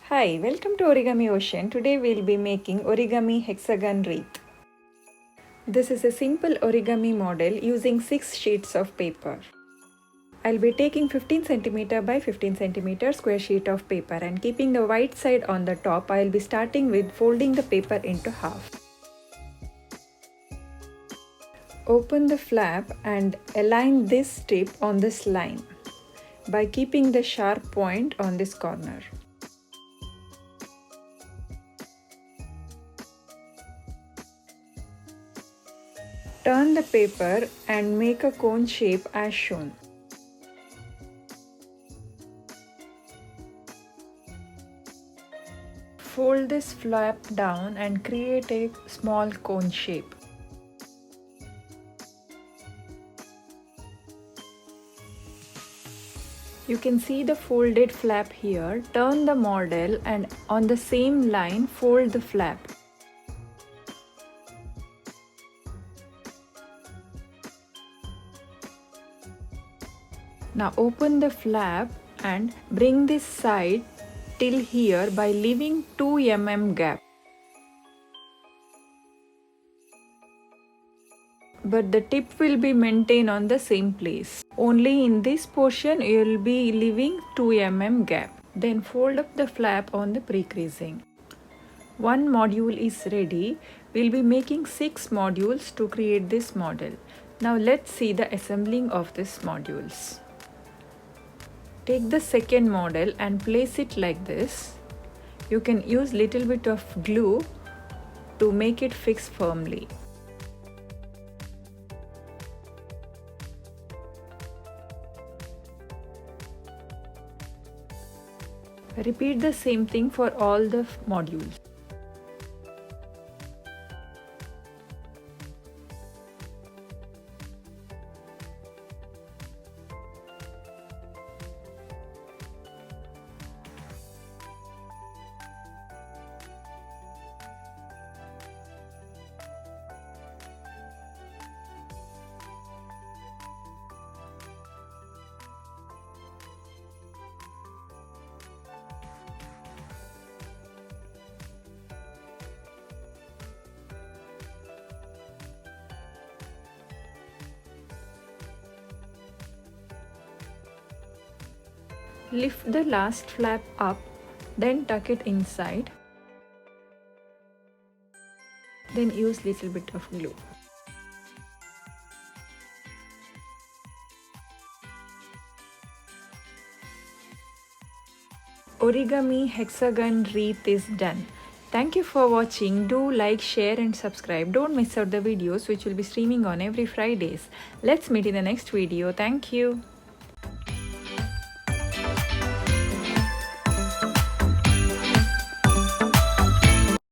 Hi, welcome to Origami Ocean. Today we'll be making origami hexagon wreath. This is a simple origami model using 6 sheets of paper. I'll be taking 15 cm by 15 cm square sheet of paper and keeping the white side on the top. I'll be starting with folding the paper into half. Open the flap and align this strip on this line by keeping the sharp point on this corner. Turn the paper and make a cone shape as shown. Fold this flap down and create a small cone shape. You can see the folded flap here. Turn the model and on the same line fold the flap. Now open the flap and bring this side till here by leaving 2 mm gap. But the tip will be maintained on the same place. Only in this portion you will be leaving 2 mm gap. Then fold up the flap on the pre-creasing. One module is ready. We'll be making 6 modules to create this model. Now let's see the assembling of these modules. Take the second model and place it like this. You can use little bit of glue to make it fix firmly. Repeat the same thing for all the modules. Lift the last flap up, then tuck it inside. Then use little bit of glue. Origami hexagon wreath is done. Thank you for watching. Do like, share and subscribe. Don't miss out the videos which will be streaming on every Fridays. Let's meet in the next video. Thank you.